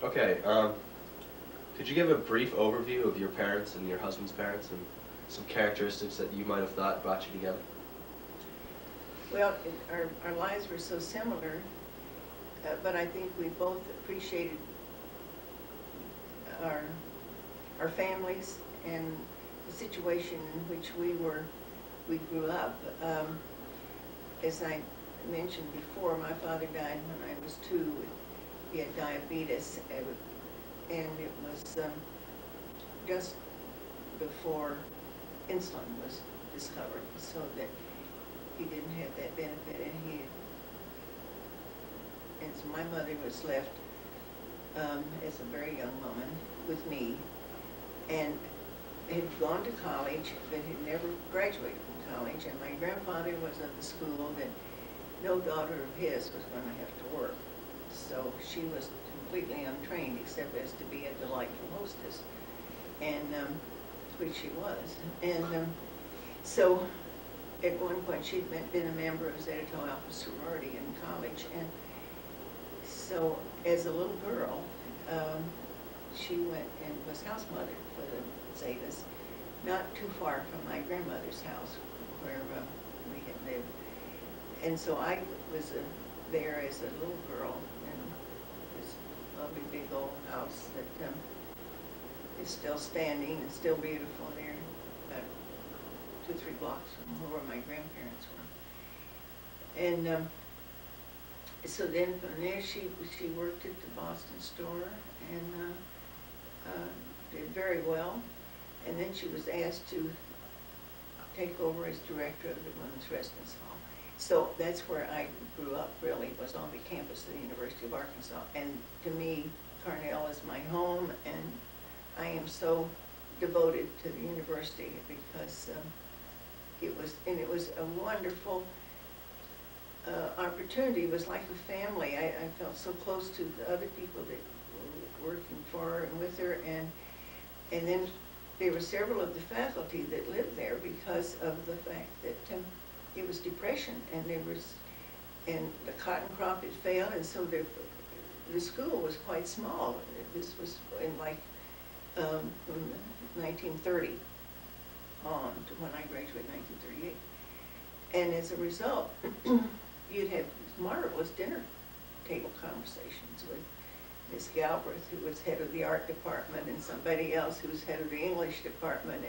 Okay, could you give a brief overview of your parents and your husband's parents and some characteristics that you might have thought brought you together? Well, our lives were so similar, but I think we both appreciated our, our families and the situation in which we grew up. As I mentioned before, my father died when I was 2. He had diabetes, and it was just before insulin was discovered, so that he didn't have that benefit, and so my mother was left as a very young woman with me, and had gone to college, but had never graduated from college, and my grandfather was of the school that no daughter of his was going to have to work. So she was completely untrained except as to be a delightful hostess, and which she was. And so at one point she'd been a member of Zeta Tau Alpha sorority in college, and so as a little girl, she went and was house mother for the Zetas, not too far from my grandmother's house where we had lived. And so I was there as a little girl in this lovely big old house that is still standing and still beautiful there, about 2-3 blocks from where my grandparents were. And so then from there she worked at the Boston store and did very well. And then she was asked to take over as director of the Women's Residence Hall. So that's where I grew up, really, was on the campus of the University of Arkansas. And to me, Cornell is my home, and I am so devoted to the university because it was a wonderful opportunity. It was like a family. I felt so close to the other people that were working for her and with her, and then there were several of the faculty that lived there because of the fact that it was depression, and the cotton crop had failed, and so the school was quite small. This was in like from 1930 on to when I graduated in 1938, and as a result, you'd have marvelous dinner table conversations with Miss Galbraith, who was head of the art department, and somebody else who was head of the English department,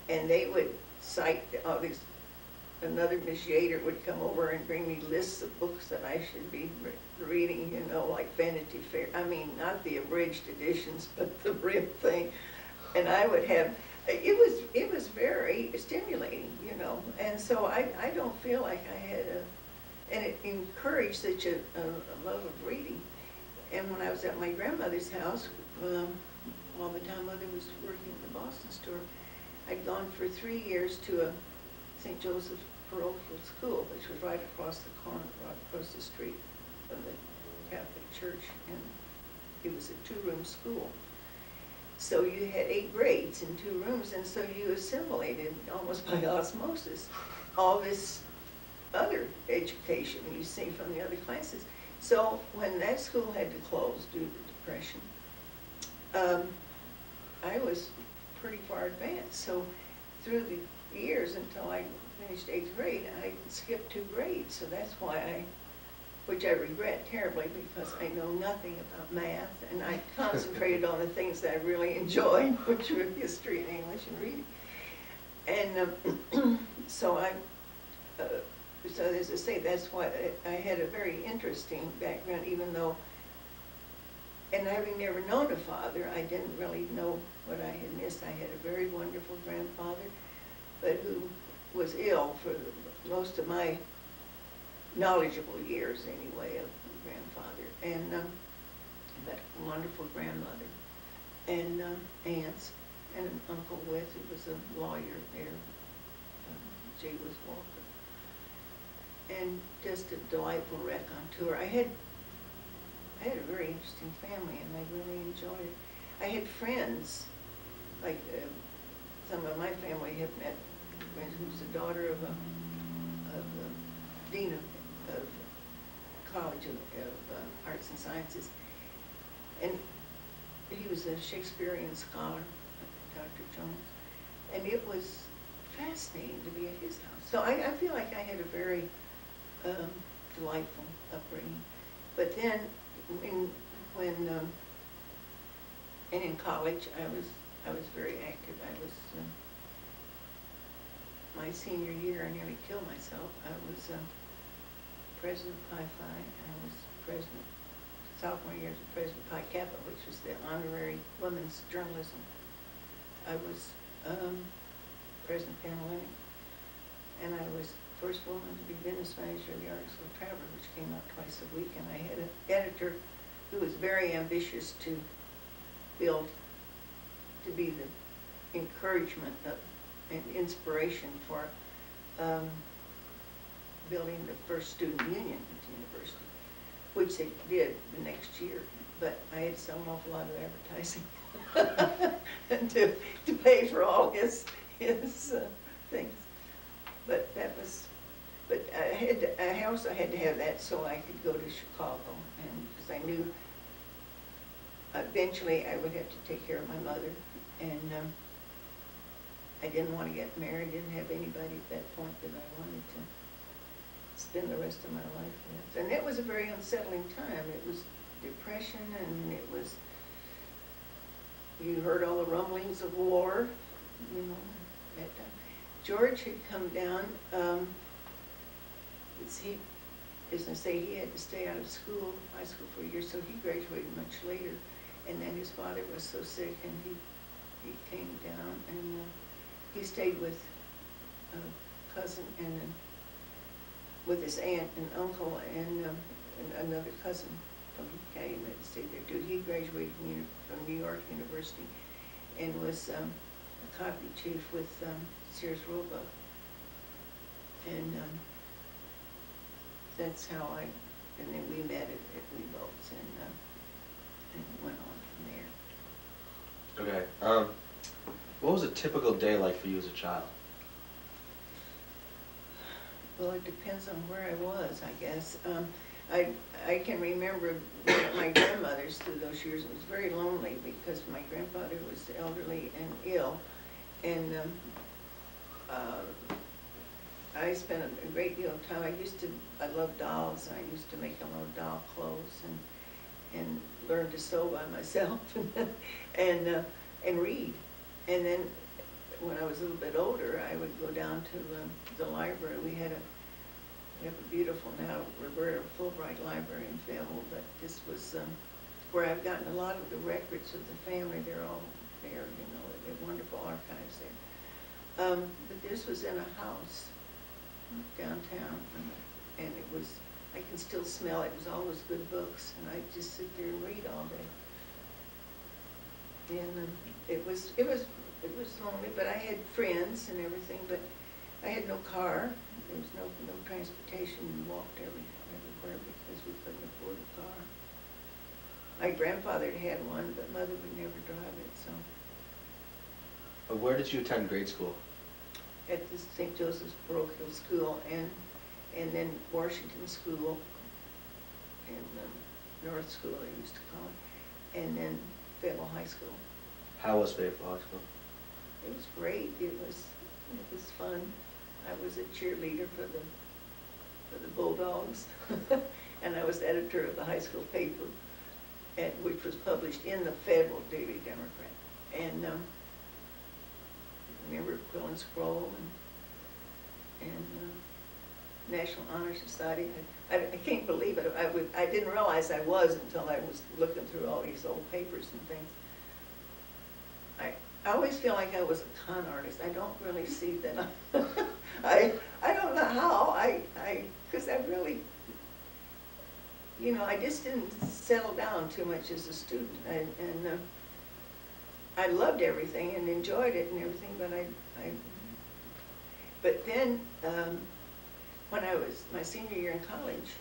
and they would cite all these. Another Miss Yater would come over and bring me lists of books that I should be reading, you know, like Vanity Fair. I mean, not the abridged editions, but the real thing. And I would have, it was very stimulating, you know. And so I don't feel like I had and it encouraged such a love of reading. And when I was at my grandmother's house, while the time mother was working at the Boston store, I'd gone for 3 years to a St. Joseph's parochial school, which was right across the corner, right across the street from the Catholic Church, and it was a 2-room school. So you had 8 grades in 2 rooms, and so you assimilated almost by osmosis all this other education you see from the other classes. So when that school had to close due to depression, I was pretty far advanced. So through the years until I finished 8th grade, I skipped 2 grades. So that's why which I regret terribly because I know nothing about math, and I concentrated on the things that I really enjoyed, which were history and English and reading. And so as I say, that's why I had a very interesting background, even though, and having never known a father, I didn't really know what I had missed. I had a very wonderful grandfather, but who was ill for most of my knowledgeable years anyway of grandfather, and but a wonderful grandmother, and aunts, and an uncle with who was a lawyer there, J. was Walker, and just a delightful raconteur. I had a very interesting family, and I really enjoyed it. I had friends, like some of my family have met friends who's the daughter of the dean of College of Arts and Sciences, and he was a Shakespearean scholar, Dr. Jones, and it was fascinating to be at his house. So I feel like I had a very delightful upbringing. But then, and in college, I was very active. I was my senior year, I nearly killed myself. I was president of Pi Phi. I was president, sophomore year, was president of Pi Kappa, which was the honorary women's journalism. I was president of Panhellenic, and I was the first woman to be business manager of the Arkansas Traveler, which came out twice a week, and I had an editor who was very ambitious to be the encouragement of, and inspiration for building the first student union at the university, which they did the next year. But I had to sell an awful lot of advertising and to pay for all his things. But that was, but I also had to have that so I could go to Chicago, and because I knew eventually I would have to take care of my mother, and I didn't want to get married, didn't have anybody at that point that I wanted to spend the rest of my life with. And it was a very unsettling time. It was depression, and it was, you heard all the rumblings of war, you know, at that time. George had come down, as I say, he had to stay out of school, high school for a year, so he graduated much later. And then his father was so sick, and he came down, and he stayed with a cousin and with his aunt and uncle and another cousin from the Italian that stayed there too. He graduated from New York University and was a copy chief with Sears Roebuck. And that's how and then we met at Weeboats and went on from there. Okay. What was a typical day like for you as a child? Well, it depends on where I was, I guess. I can remember being at my grandmother's through those years. It was very lonely because my grandfather was elderly and ill, and I spent a great deal of time. I loved dolls, and I used to make a lot of doll clothes and learn to sew by myself and read. And then when I was a little bit older, I would go down to the library. We have a beautiful now Roberta Fulbright library in Fayetteville, but this was where I've gotten a lot of the records of the family. They're all there, you know, they're wonderful archives there. But this was in a house downtown, and it was, I can still smell it. It was all those good books, and I'd just sit there and read all day. And it was lonely, but I had friends and everything, but I had no car. There was no transportation. We walked everywhere because we couldn't afford a car. My grandfather had one, but Mother would never drive it, so. Where did you attend grade school? At the St. Joseph's Parochial School, and then Washington School, and North School, they used to call it, and then Fayetteville High School. How was Fayetteville High School? It was great. It was fun. I was a cheerleader for the Bulldogs, and I was editor of the high school paper, which was published in the Fayetteville Daily Democrat. And I remember Quill and Scroll and National Honor Society. I can't believe it. I didn't realize I was until I was looking through all these old papers and things. I always feel like I was a con artist. I don't really see that. I don't know how. Because I really, you know, I just didn't settle down too much as a student. And I loved everything and enjoyed it and everything, but then when I was my senior year in college,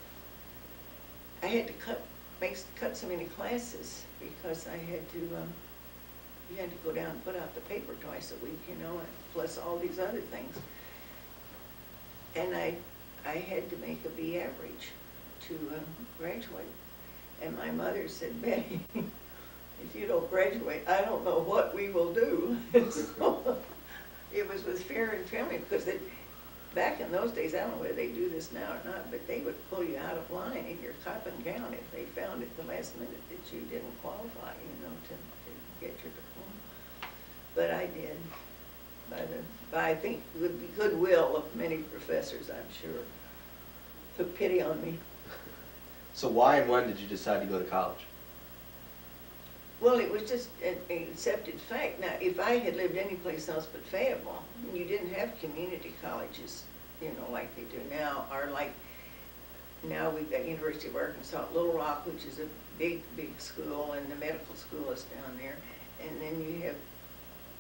I had to cut so many classes because I had to. You had to go down and put out the paper twice a week, you know, plus all these other things. And I had to make a B average to graduate. And my mother said, Betty, if you don't graduate, I don't know what we will do. And so, it was with fear and trembling, because back in those days, I don't know whether they do this now or not, but they would pull you out of line in your cup and gown if they found at the last minute that you didn't qualify, to get your diploma. But I did, by I think the goodwill of many professors, I'm sure, took pity on me. So why and when did you decide to go to college? Well, it was just an accepted fact. Now, if I had lived anyplace else but Fayetteville, you didn't have community colleges, like they do now, or like now we've got University of Arkansas at Little Rock, which is a big, big school, and the medical school is down there. And then you have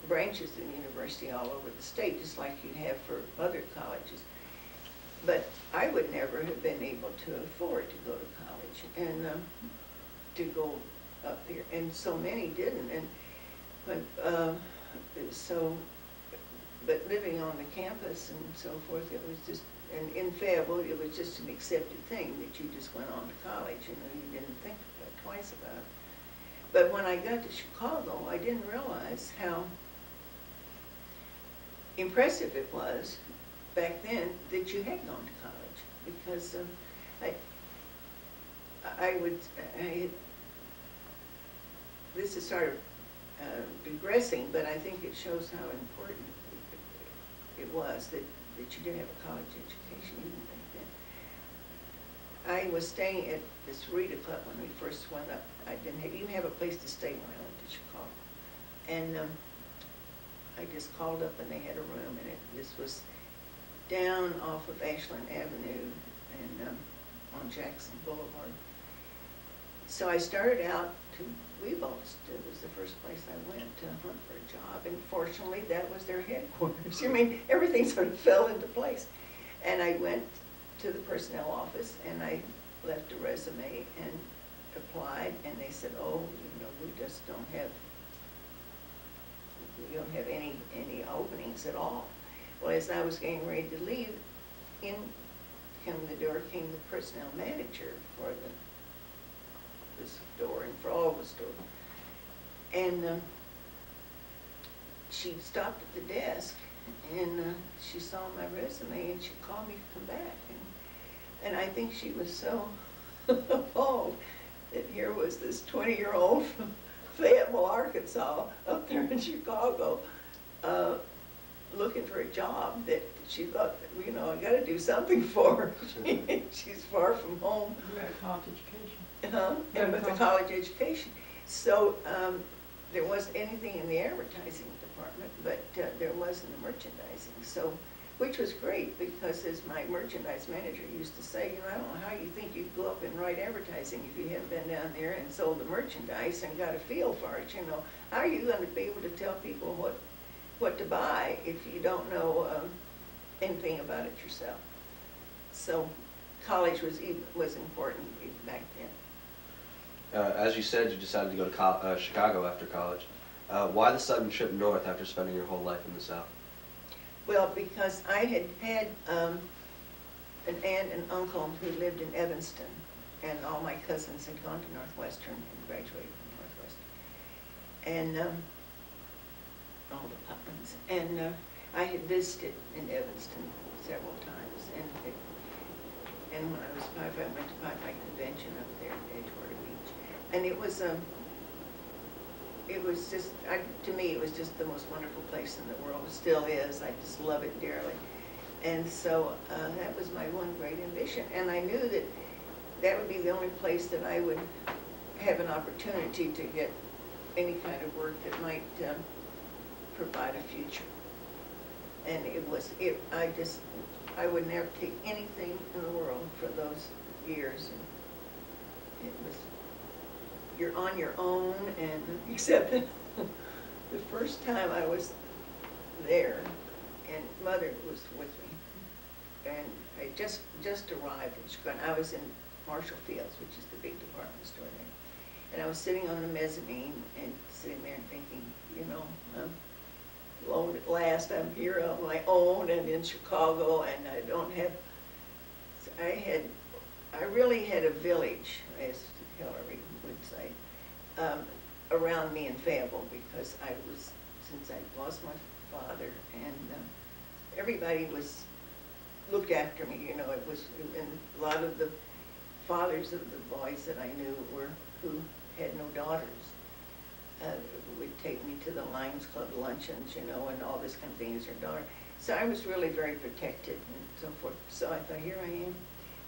branches of the university all over the state, just like you have for other colleges. But I would never have been able to afford to go to college and to go up here, and so many didn't. And but living on the campus and so forth, it was just, and in Fayetteville, it was just an accepted thing that you just went on to college. You didn't think twice about it. But when I got to Chicago, I didn't realize how impressive it was back then that you had gone to college, because this is sort of digressing, but I think it shows how important it was that you did have a college education even back then. I was staying at this Rita Club when we first went up. I didn't even have a place to stay when I went to Chicago. And I just called up and they had a room, and this was down off of Ashland Avenue and on Jackson Boulevard. So I started out to Weebost. It was the first place I went to hunt for a job, and fortunately that was their headquarters. I mean, everything sort of fell into place. And I went to the personnel office and I left a resume and applied, and they said, oh, we just don't have any openings at all. Well, as I was getting ready to leave, in the door came the personnel manager for this store and for all the stores. And she stopped at the desk and she saw my resume and she called me to come back. And I think she was so appalled that here was this 20-year-old from Fayetteville, Arkansas, up there in Chicago, looking for a job, that she thought, I got to do something for her. She's far from home. You had a college education. And with a college education. So there wasn't anything in the advertising department, but there was in the merchandising. So, which was great, because as my merchandise manager used to say, I don't know how you think you'd go up and write advertising if you haven't been down there and sold the merchandise and got a feel for it. How are you going to be able to tell people what to buy if you don't know anything about it yourself? So college was important even back then. As you said, you decided to go to Chicago after college. Why the sudden trip north after spending your whole life in the South? Well, because I had an aunt and uncle who lived in Evanston, and all my cousins had gone to Northwestern and graduated from Northwestern. And all the Putnams. And I had visited in Evanston several times. And when I was 5, I went to Pi Convention up there in Edgewater Beach. And it was just, to me, it was just the most wonderful place in the world. It still is. I just love it dearly. And so that was my one great ambition. And I knew that that would be the only place that I would have an opportunity to get any kind of work that might provide a future. And I would never take anything in the world for those years. And it was, you're on your own, and except that the first time I was there, and Mother was with me, and I just arrived in Chicago. I was in Marshall Fields, which is the big department store there, and I was sitting on the mezzanine and sitting there and thinking, alone at last, I'm here on my own and in Chicago, and I don't have. I really had a village, as Hillary would say, around me in Fayetteville, because since I lost my father, and everybody looked after me, you know. And a lot of the fathers of the boys that I knew who had no daughters, would take me to the Lions Club luncheons, you know, and all this kind of thing as their daughter. So I was really very protected and so forth. So I thought, here I am.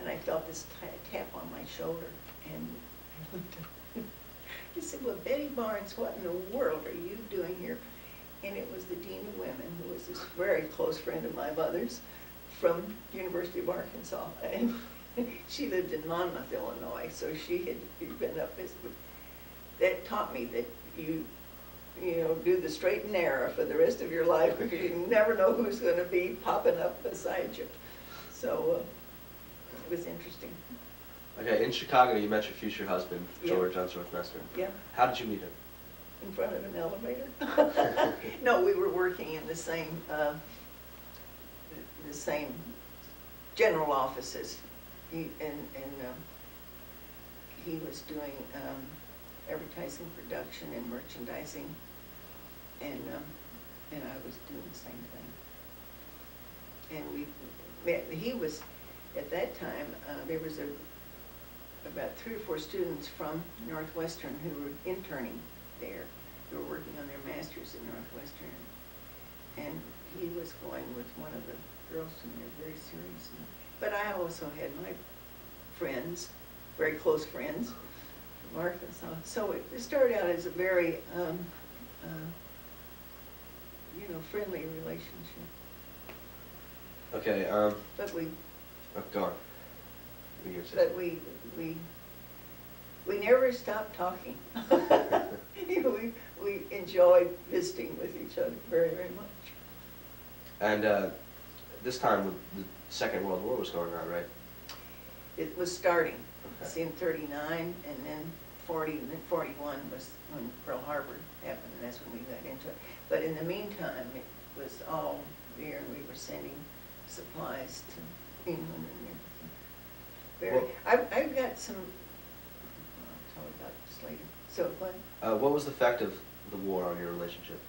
And I felt this tap on my shoulder. And I looked up. He said, well, Betty Barnes, what in the world are you doing here? And it was the Dean of Women, who was this very close friend of my mother's from University of Arkansas. And she lived in Monmouth, Illinois, so she had been up this. That taught me that you know, do the straight and narrow for the rest of your life, because you never know who's going to be popping up beside you. So it was interesting. Okay, in Chicago, you met your future husband, George Unsworth Messner. Yeah. How did you meet him? In front of an elevator. No, we were working in the same general offices. He was doing advertising, production, and merchandising, and I was doing the same thing. And we met. He was, at that time, there was about 3 or 4 students from Northwestern who were interning there. They were working on their masters at Northwestern, and he was going with one of the girls from there very seriously. But I also had my friends, very close friends, from Arkansas. So it started out as a very, you know, friendly relationship. Okay. But we. Oh, go on. But we never stopped talking. You know, we enjoyed visiting with each other very, very much. And this time, the Second World War was going on, right? It was starting. Okay. It's in 39, and then 40, and then 41 was when Pearl Harbor happened, and that's when we got into it. But in the meantime, it was all there, and we were sending supplies to England and everything. I've got some, I'll tell you about this later. So what was the effect of the war on your relationship?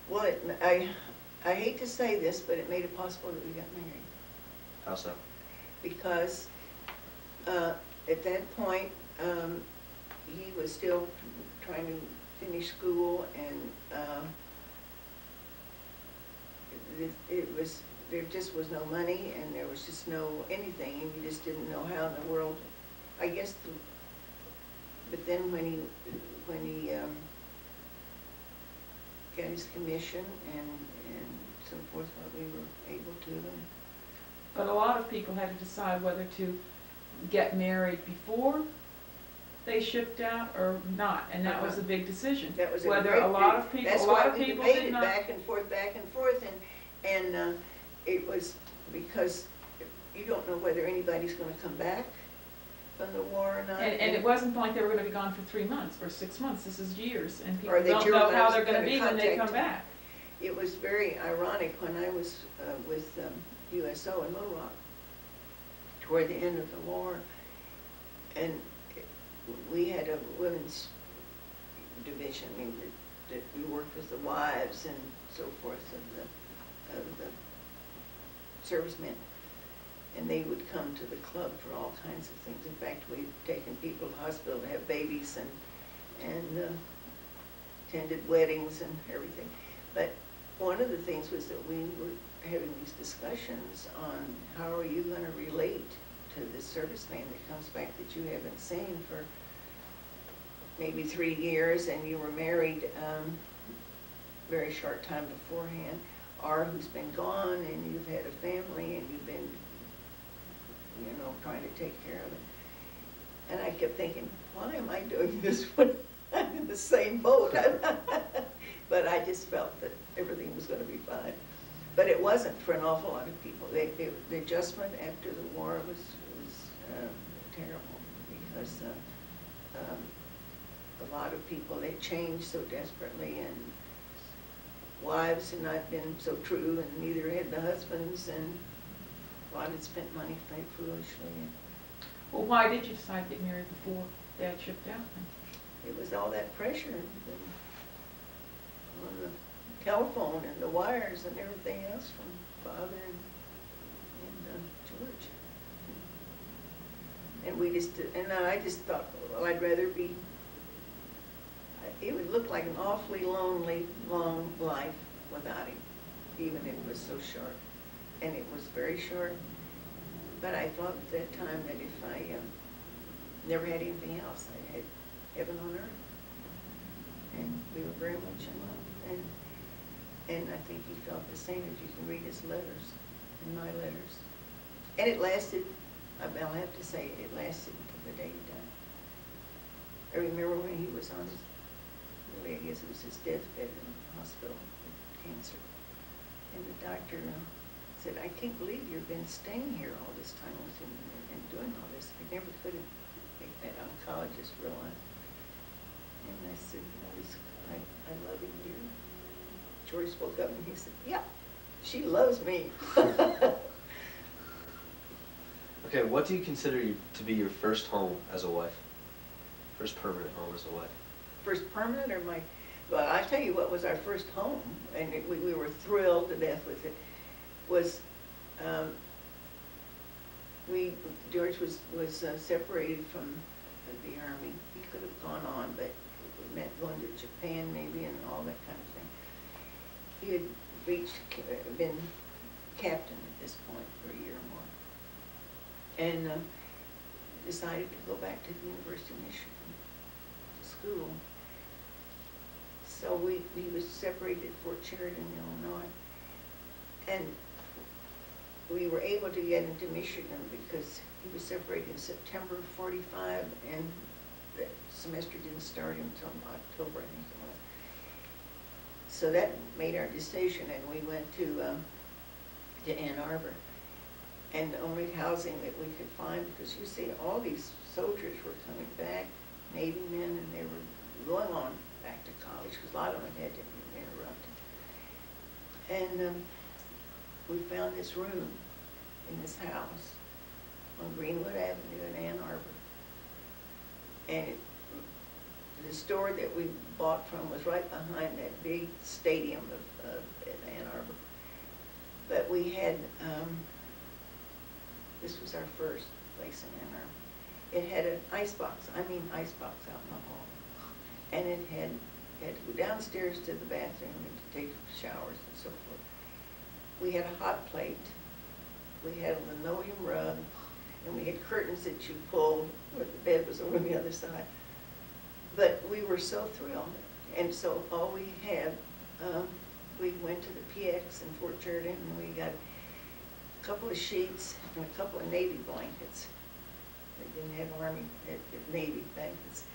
Well, I hate to say this, but it made it possible that we got married. How so? Because at that point, he was still trying to finish school, and there just was no money, and there was just no anything, and you just didn't know how in the world, I guess. But then when he got his commission and so forth, we were able to. But a lot of people had to decide whether to get married before they shipped out or not, and that was a big decision. That was whether a lot of people, that's a lot why of we people debated did not. back and forth, and it was because you don't know whether anybody's going to come back from the war or not. And it wasn't like they were going to be gone for 3 months or 6 months. This is years, and people Or that don't know how they're going to be when they come back. It was very ironic when I was with USO in Little Rock toward the end of the war, and we had a women's division. I mean, that we worked with the wives and so forth of the servicemen, and they would come to the club for all kinds of things. In fact, we'd taken people to the hospital to have babies and attended weddings and everything. But one of the things was that we were having these discussions on how are you going to relate to this serviceman that comes back that you haven't seen for maybe 3 years, and you were married very short time beforehand, or who's been gone and you've had a family and you've been, you know, trying to take care of it. And I kept thinking, why am I doing this when I'm in the same boat? But I just felt that everything was going to be fine. But it wasn't for an awful lot of people. The adjustment after the war was terrible, because a lot of people, they changed so desperately, and wives had not been so true, and neither had the husbands, and a lot had spent money foolishly. Well, why did you decide to get married before Dad shipped out then? it was all that pressure on the telephone and the wires and everything else from Father and George. And I just thought, well, I'd rather be, it would look like an awfully lonely, long life without him, even if it was so short. And it was very short, but I thought at that time that if I never had anything else, I had heaven on earth. And we were very much in love. And I think he felt the same, as you can read his letters, and my letters. And it lasted, I'll have to say, it lasted until the day he died. I remember when he was on his, really, I guess it was his deathbed in the hospital with cancer. And the doctor said, I can't believe you've been staying here all this time with him and doing all this. I never could make that oncologist realize. And I said, I love him dearly. George spoke up and he said, yeah, she loves me. Okay, what do you consider to be your first home as a wife? First permanent home as a wife? First permanent or well, I'll tell you what was our first home, and we were thrilled to death with it, was George was separated from the Army. He could have gone on, but it meant going to Japan maybe and all that kind of thing. He had been captain at this point for a year or more, and decided to go back to the University of Michigan to school. So he was separated at Fort Sheridan, Illinois, and we were able to get into Michigan because he was separated in September of '45, and the semester didn't start until October, I think it was. So that made our decision, and we went to Ann Arbor. And the only housing that we could find, because you see all these soldiers were coming back, Navy men, and they were going on back to college, because a lot of them had to be interrupted. And we found this room in this house on Greenwood Avenue in Ann Arbor. And the store that we bought from was right behind that big stadium of Ann Arbor. But we had, this was our first place in Ann Arbor. It had an icebox out in the hall. And it had to go downstairs to the bathroom and to take showers and so forth. We had a hot plate. We had a linoleum rug. And we had curtains that you pulled where the bed was over on the other side. But we were so thrilled. And so all we had, we went to the PX in Fort Sheridan, and we got a couple of sheets and a couple of Navy blankets. They didn't have Army, Navy blankets.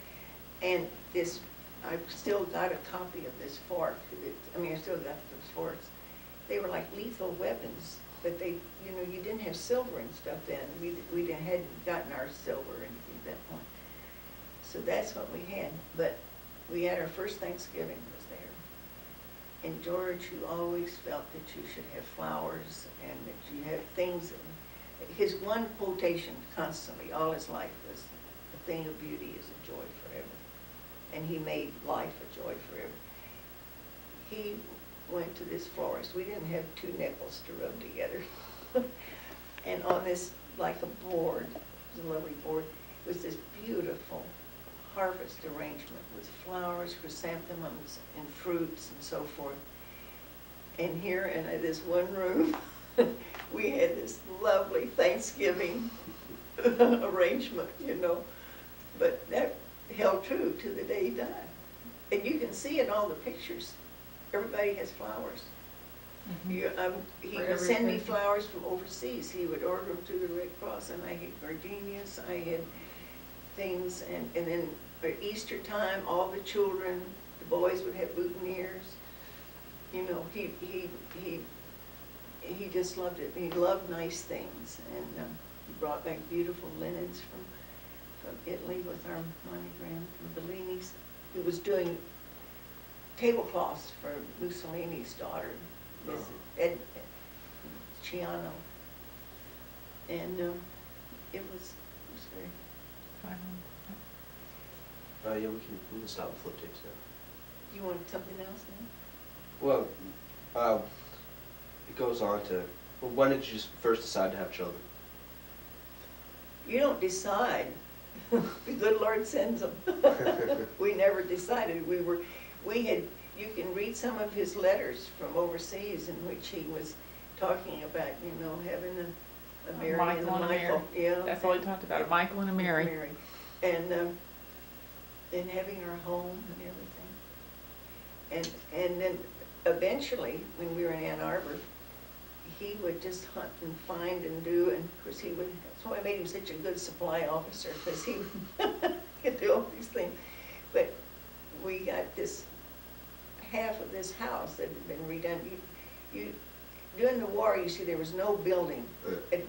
And this, I've still got a copy of this fork. I still got those forks. They were like lethal weapons, but they, you didn't have silver and stuff then. We hadn't gotten our silver or anything at that point. So that's what we had. But we had our first Thanksgiving was there. And George, who always felt that you should have flowers and that you have things, his one quotation constantly, all his life, was, "The thing of beauty is a joy forever." And he made life a joy forever. He went to this florist. We didn't have two nickels to rub together. And on this, like a board, it was a lovely board, was this beautiful harvest arrangement with flowers, chrysanthemums, and fruits and so forth. And here in this one room, we had this lovely Thanksgiving arrangement, But that held true to the day he died. And you can see in all the pictures, everybody has flowers. Mm-hmm. He would send me flowers from overseas. He would order them through the Red Cross, and I had gardenias, I had things, and then at Easter time, all the children, the boys would have boutonnieres. He just loved it. He loved nice things, and he brought back beautiful linens from Italy with our monogram from Bellini's. He was doing tablecloths for Mussolini's daughter, Mrs. Ed Ciano, and it was very. Yeah, we can stop with flip tapes now. You want something else now? Well, it goes on to, well, when did you first decide to have children? You don't decide. The good Lord sends them. We never decided. We had, you can read some of his letters from overseas in which he was talking about, you know, having a Mary and a Michael and a Mary. Michael. Yeah. That's all he talked about, a Michael and a Mary. And having our home and everything. And then eventually, when we were in Ann Arbor, he would just hunt and find and do, and of course he would, that's why I made him such a good supply officer, because he could do all these things. But we got this, half of this house that had been redone. During the war, you see, there was no building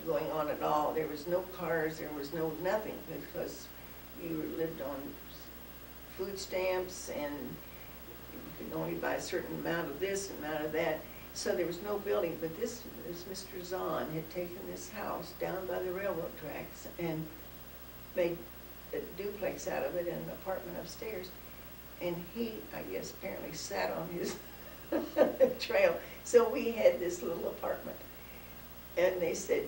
going on at all. There was no cars, there was no nothing, because you lived on food stamps, and you could only buy a certain amount of this and amount of that. So there was no building, but this Mr. Zahn had taken this house down by the railroad tracks and made a duplex out of it and an apartment upstairs. And he, I guess, apparently sat on his trail. So we had this little apartment. And they said,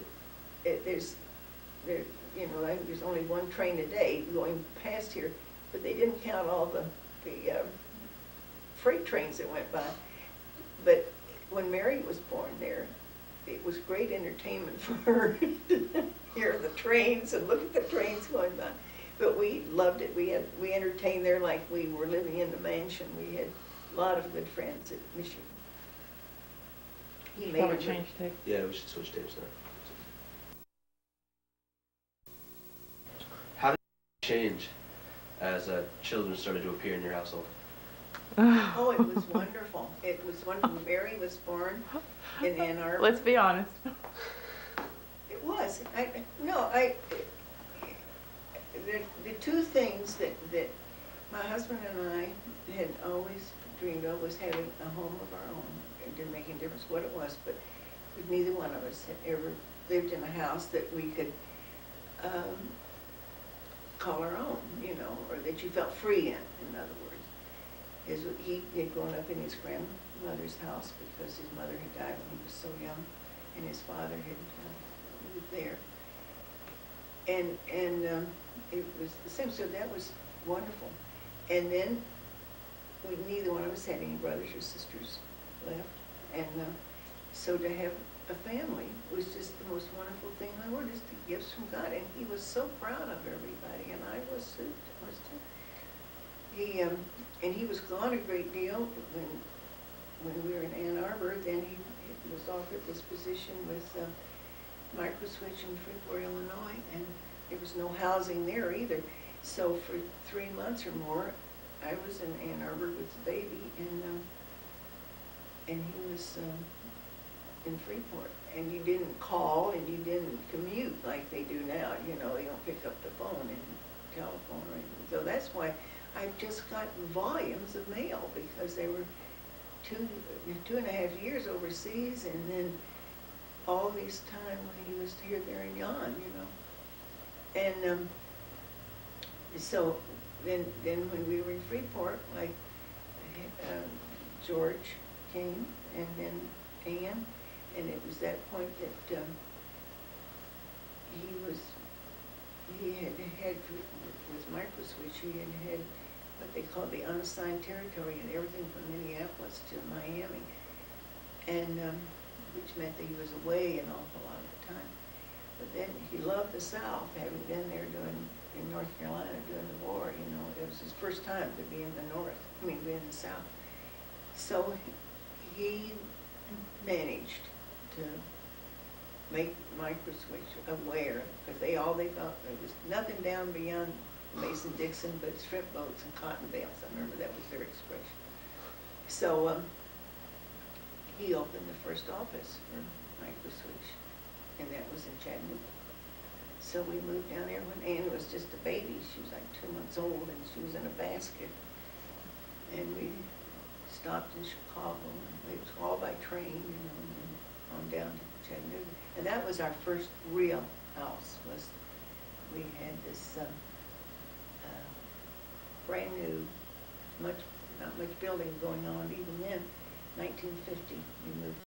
there's only one train a day going past here, but they didn't count all the freight trains that went by. But when Mary was born there, it was great entertainment for her to hear the trains and look at the trains going by. But we loved it. We entertained there like we were living in the mansion. We had a lot of good friends at Michigan. He made Probably a change tape. Yeah, we should switch tapes now. How did it change as children started to appear in your household? Oh, it was wonderful. It was wonderful. Mary was born in Ann Arbor. Let's be honest. It was. The two things that my husband and I had always dreamed of was having a home of our own. It didn't make any difference what it was, but neither one of us had ever lived in a house that we could call our own, you know, or that you felt free in other words. He had grown up in his grandmother's house because his mother had died when he was so young, and his father had moved there. And it was the same, so that was wonderful. And then neither one of us had any brothers or sisters left, and so to have a family was just the most wonderful thing in the world, just the gifts from God. And he was so proud of everybody, and I was too. And he was gone a great deal when we were in Ann Arbor. Then he was offered this position with Microswitch in Freeport, Illinois, and there was no housing there either. So for 3 months or more, I was in Ann Arbor with the baby, and he was in Freeport. And you didn't call and you didn't commute like they do now. You know, they don't pick up the phone and telephone or anything. So that's why I've just got volumes of mail, because they were 2.5 years overseas, and then all this time when he was here, there, and yon, you know. And so then when we were in Freeport, like George came, and then Ann, and it was that point that he had with Microswitch, he had what they called the unassigned territory, and everything from Minneapolis to Miami, and which meant that he was away an awful lot of the time. But then he loved the South, having been there in North Carolina during the war. You know, it was his first time to be in the North. I mean, be in the South. So he managed to make Microswitch aware, because they thought there was nothing down beyond Mason-Dixon but shrimp boats and cotton bales. I remember that was their expression. So he opened the first office for Microswitch, and that was in Chattanooga. So we moved down there when Ann was just a baby. She was like 2 months old, and she was in a basket. And we stopped in Chicago, and it was all by train, you know, and on down to Chattanooga. And that was our first real house. We had this brand new, not much building going on even then. 1950, we moved